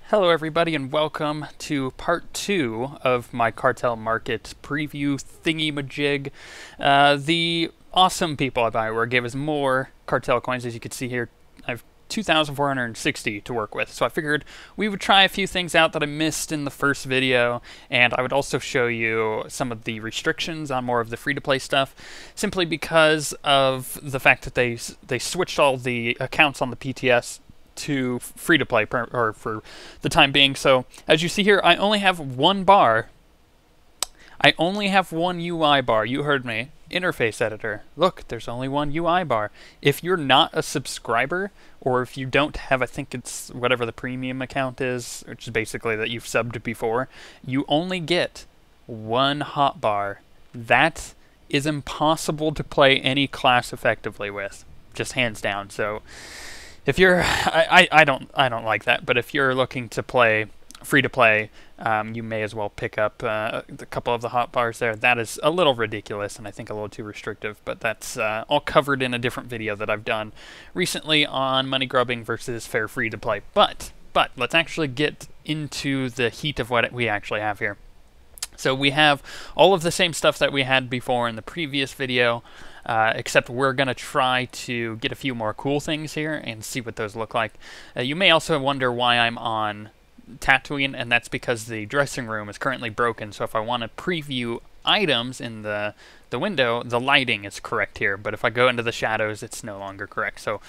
Hello everybody and welcome to part 2 of my Cartel Market preview thingy-majig. The awesome people at Bioware gave us more Cartel coins. As you can see here, I have 2,460 to work with. So I figured we would try a few things out that I missed in the first video, and I would also show you some of the restrictions on more of the free-to-play stuff, simply because of the fact that they switched all the accounts on the PTS to free-to-play or for the time being. So as you see here, I only have one bar. I only have one UI bar. You heard me. Interface editor. Look, there's only one UI bar. If you're not a subscriber, or if you don't have, I think it's whatever the premium account is, which is basically that you've subbed before, you only get one hotbar. That is impossible to play any class effectively with, just hands down. So if you're, I don't like that, but if you're looking to play free to play, you may as well pick up a couple of the hotbars there. That is a little ridiculous and I think a little too restrictive, but that's all covered in a different video that I've done recently on money grubbing versus fair free to play. But let's actually get into the heat of what we actually have here. So we have all of the same stuff that we had before in the previous video, except we're going to try to get a few more cool things here and see what those look like. You may also wonder why I'm on Tatooine, and that's because the dressing room is currently broken, so if I want to preview items in the window, the lighting is correct here, but if I go into the shadows, it's no longer correct. So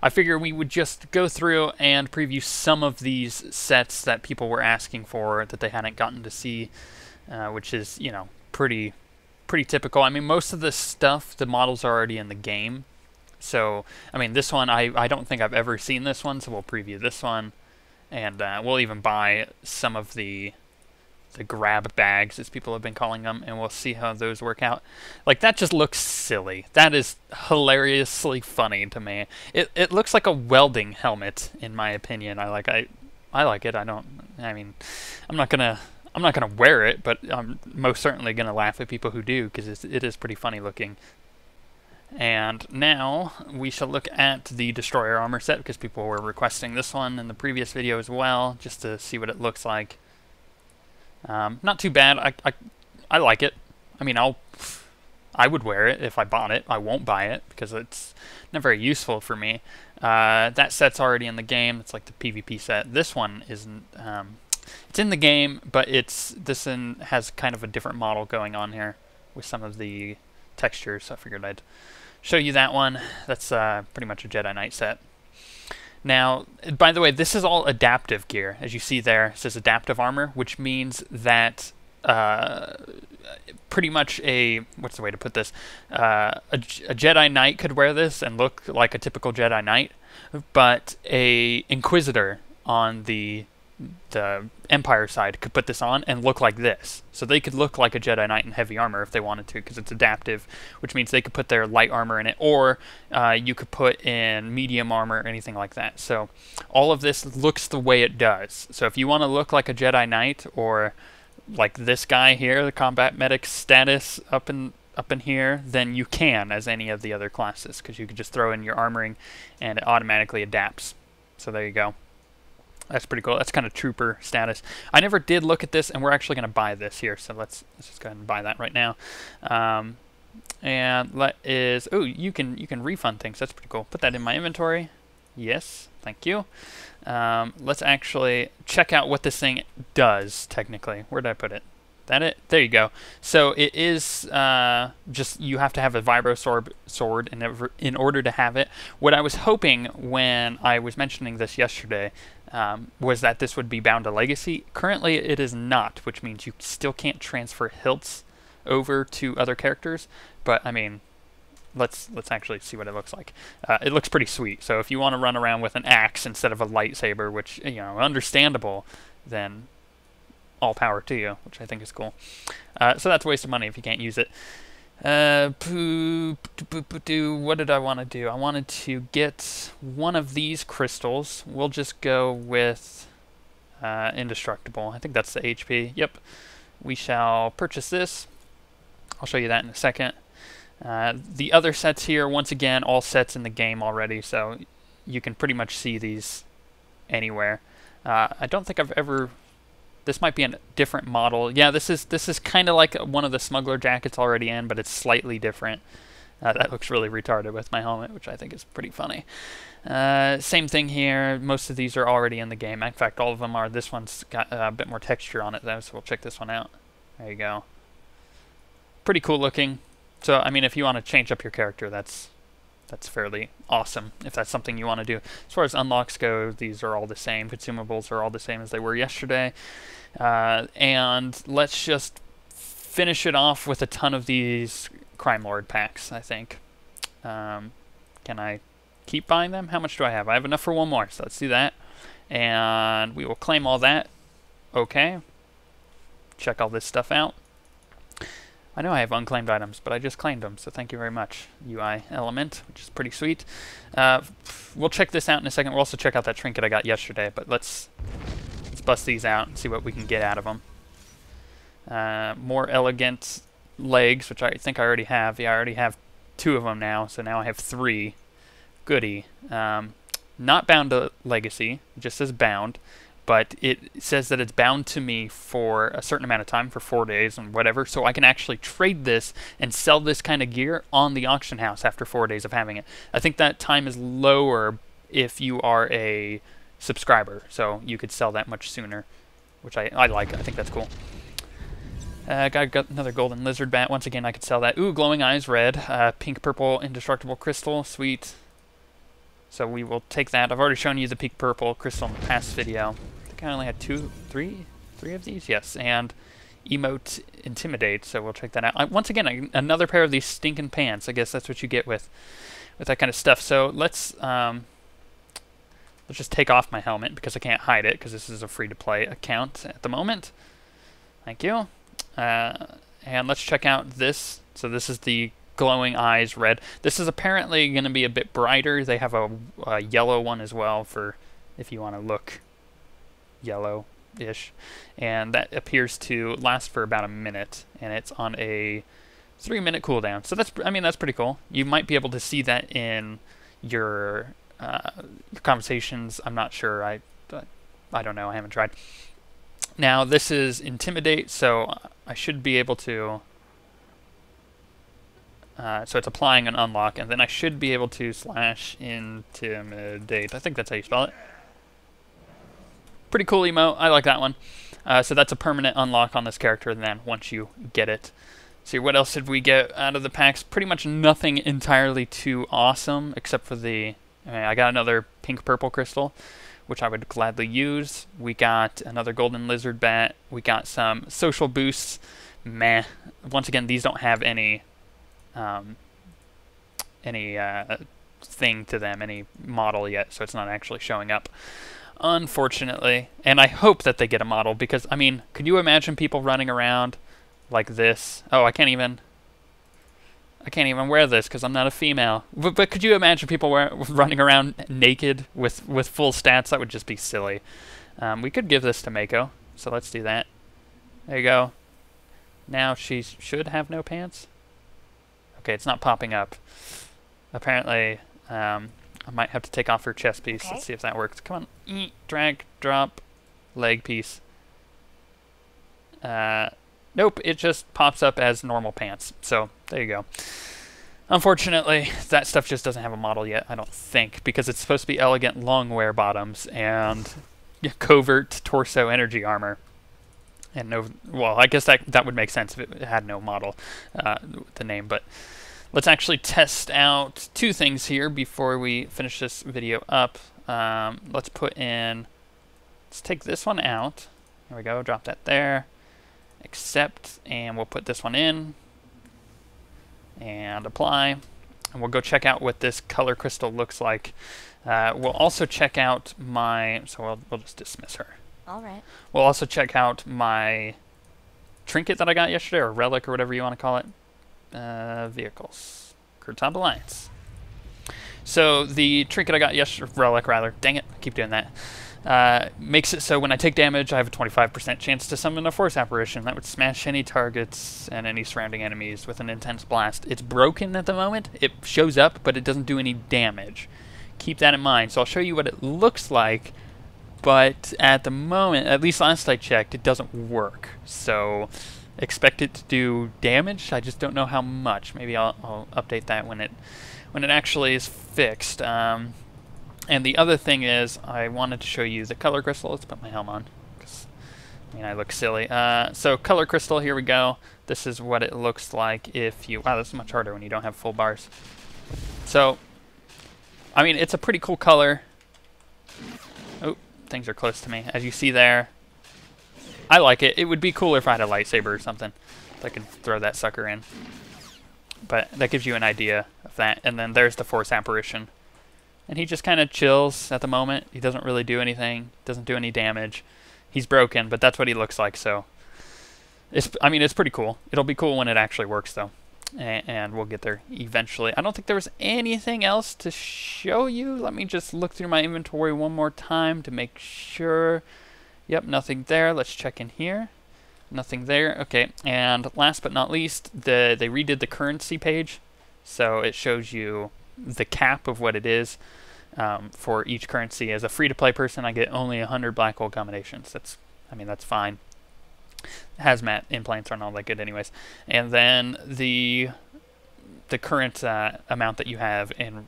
I figure we would just go through and preview some of these sets that people were asking for that they hadn't gotten to see, which is, you know, pretty typical. I mean, most of the stuff, the models are already in the game. So, I mean, this one, I don't think I've ever seen this one, so we'll preview this one. And we'll even buy some of the grab bags, as people have been calling them, and we'll see how those work out. Like, that just looks silly. That is hilariously funny to me. It looks like a welding helmet, in my opinion. I like it. I mean, I'm not gonna wear it, but I'm most certainly gonna laugh at people who do, because it is pretty funny looking. And now we shall look at the Destroyer armor set, because people were requesting this one in the previous video as well, just to see what it looks like. Not too bad. I like it. I mean, I would wear it if I bought it. I won't buy it because it's not very useful for me. That set's already in the game. It's like the PvP set. This one isn't. It's in the game, but this one has kind of a different model going on here with some of the textures. So I figured I'd show you that one. That's pretty much a Jedi Knight set. Now, by the way, this is all adaptive gear. As you see there, it says adaptive armor, which means that pretty much what's the way to put this? A Jedi Knight could wear this and look like a typical Jedi Knight, but a Inquisitor on the Empire side could put this on and look like this. So they could look like a Jedi Knight in heavy armor if they wanted to, because it's adaptive, which means they could put their light armor in it, or you could put in medium armor or anything like that. So all of this looks the way it does. So if you want to look like a Jedi Knight, or like this guy here, the combat medic status up in here, then you can as any of the other classes, because you could just throw in your armoring and it automatically adapts. So there you go. That's pretty cool. That's kind of trooper status. I never did look at this, and we're actually going to buy this here. So let's just go ahead and buy that right now. And you can refund things. That's pretty cool. Put that in my inventory. Yes, thank you. Let's actually check out what this thing does technically. Where did I put it? That it? There you go. So it is just, you have to have a vibro sword in order to have it. What I was hoping when I was mentioning this yesterday was that this would be bound to legacy. Currently it is not, which means you still can't transfer hilts over to other characters. But I mean, let's actually see what it looks like. It looks pretty sweet. So if you want to run around with an axe instead of a lightsaber, which, you know, understandable, then all power to you, which I think is cool. So that's a waste of money if you can't use it. What did I want to do? I wanted to get one of these crystals. We'll just go with indestructible. I think that's the HP. Yep. We shall purchase this. I'll show you that in a second. The other sets here, once again, all sets in the game already, so you can pretty much see these anywhere. I don't think I've ever... This might be a different model. Yeah, this is kind of like one of the smuggler jackets already in, but it's slightly different. That looks really retarded with my helmet, which I think is pretty funny. Same thing here. Most of these are already in the game. In fact, all of them are. This one's got a bit more texture on it, though, so we'll check this one out. There you go. Pretty cool looking. So, I mean, if you want to change up your character, that's fairly awesome, if that's something you want to do. As far as unlocks go, these are all the same. Consumables are all the same as they were yesterday. And let's just finish it off with a ton of these Crime Lord packs, I think. Can I keep buying them? How much do I have? I have enough for one more, so let's do that. And we will claim all that. Okay. Check all this stuff out. I know I have unclaimed items, but I just claimed them, so thank you very much, UI element, which is pretty sweet. We'll check this out in a second. We'll also check out that trinket I got yesterday, but let's bust these out and see what we can get out of them. More elegant legs, which I think I already have. Yeah, I already have 2 of them now, so now I have 3. Goody. Not bound to Legacy, it just says bound. But it says that it's bound to me for a certain amount of time, for 4 days and whatever, so I can actually trade this and sell this kind of gear on the auction house after 4 days of having it. I think that time is lower if you are a subscriber, so you could sell that much sooner, which I like. I think that's cool. Got another golden lizard bat. Once again, I could sell that. Ooh, glowing eyes, red. Pink, purple, indestructible crystal. Sweet. So we will take that. I've already shown you the pink purple crystal in the past video. I think I only had 3 of these. Yes, and emote intimidate. So we'll check that out. Once again, another pair of these stinking pants. I guess that's what you get with that kind of stuff. So let's just take off my helmet because I can't hide it because this is a free-to-play account at the moment. Thank you. And let's check out this. So this is the glowing eyes red. This is apparently going to be a bit brighter. They have a yellow one as well for if you want to look yellow-ish. And that appears to last for about a minute, and it's on a 3-minute cooldown. So that's pretty cool. You might be able to see that in your conversations. I'm not sure. I don't know. I haven't tried. Now this is intimidate, so I should be able to. So it's applying an unlock, and then I should be able to / intimidate. I think that's how you spell it. Pretty cool emote. I like that one. So that's a permanent unlock on this character then once you get it. See, what else did we get out of the packs? Pretty much nothing entirely too awesome, except for I got another pink-purple crystal, which I would gladly use. We got another golden lizard bat. We got some social boosts. Meh. Once again, these don't have any thing to them, any model yet, so it's not actually showing up, unfortunately. And I hope that they get a model, because, I mean, could you imagine people running around like this? Oh, I can't even wear this because I'm not a female. But could you imagine people running around naked with full stats? That would just be silly. We could give this to Mako, so let's do that. There you go. Now she should have no pants. Okay, it's not popping up. Apparently, I might have to take off her chest piece. Okay. Let's see if that works. Come on. Drag, drop, leg piece. Nope, it just pops up as normal pants. So, there you go. Unfortunately, that stuff just doesn't have a model yet, I don't think, because it's supposed to be elegant long wear bottoms and covert torso energy armor. And no, well, I guess that would make sense if it had no model, the name. But let's actually test out 2 things here before we finish this video up. Let's take this one out. There we go, drop that there. Accept, and we'll put this one in. And apply. And we'll go check out what this color crystal looks like. We'll also check out so we'll just dismiss her. All right. We'll also check out my trinket that I got yesterday, or relic, or whatever you want to call it. Vehicles. Cartel Alliance. So the trinket I got yesterday, relic rather, dang it, I keep doing that, makes it so when I take damage, I have a 25% chance to summon a force apparition that would smash any targets and any surrounding enemies with an intense blast. It's broken at the moment. It shows up, but it doesn't do any damage. Keep that in mind. So I'll show you what it looks like but at the moment, at least last I checked, it doesn't work. So expect it to do damage. I just don't know how much. Maybe I'll update that when it actually is fixed. And the other thing is, I wanted to show you the color crystal. Let's put my helm on, because I mean I look silly. So color crystal, here we go. This is what it looks like if you... Wow, this is much harder when you don't have full bars. So, I mean, it's a pretty cool color. Oh, things are close to me. As you see there, I like it. It would be cooler if I had a lightsaber or something, so I could throw that sucker in. But that gives you an idea of that. And then there's the Force Apparition. And he just kind of chills at the moment. He doesn't really do anything. Doesn't do any damage. He's broken, but that's what he looks like, so... I mean, it's pretty cool. It'll be cool when it actually works, though. And we'll get there eventually. I don't think there was anything else to show you. Let me just look through my inventory one more time to make sure. Yep, nothing there. Let's check in here. Nothing there. Okay, and last but not least, they redid the currency page. So it shows you the cap of what it is for each currency. As a free-to-play person, I get only 100 black hole combinations. That's fine. Hazmat implants aren't all that good anyways. And then the current amount that you have in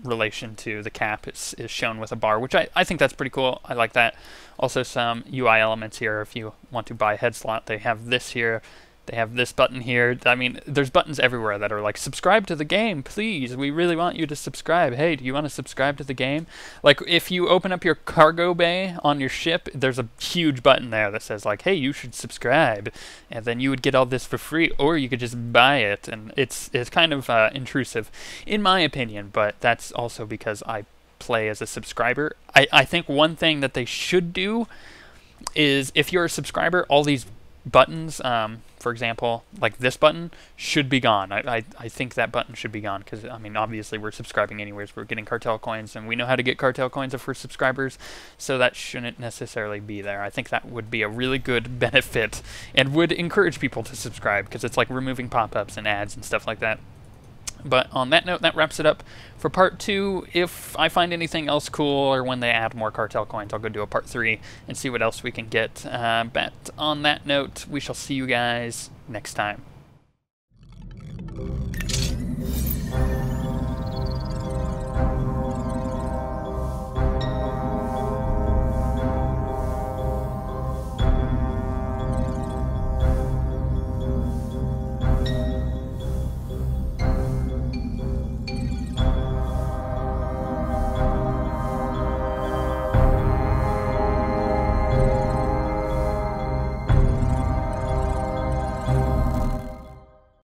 relation to the cap is shown with a bar, which I think that's pretty cool. I like that. Also some UI elements here. If you want to buy a head slot, they have this here. They have this button here. I mean, there's buttons everywhere that are like, subscribe to the game, please. We really want you to subscribe. Hey, do you want to subscribe to the game? Like, if you open up your cargo bay on your ship, there's a huge button there that says, like, hey, you should subscribe. And then you would get all this for free, or you could just buy it. And it's kind of intrusive, in my opinion, but that's also because I play as a subscriber. I think one thing that they should do is, if you're a subscriber, all these buttons, for example, like this button, should be gone. I think that button should be gone, because, I mean, obviously we're subscribing anyways. We're getting cartel coins, and we know how to get cartel coins if we're subscribers, so that shouldn't necessarily be there. I think that would be a really good benefit, and would encourage people to subscribe, because it's like removing pop-ups and ads and stuff like that. But on that note, that wraps it up for part 2. If I find anything else cool, or when they add more cartel coins, I'll go do a part 3 and see what else we can get. But on that note, we shall see you guys next time.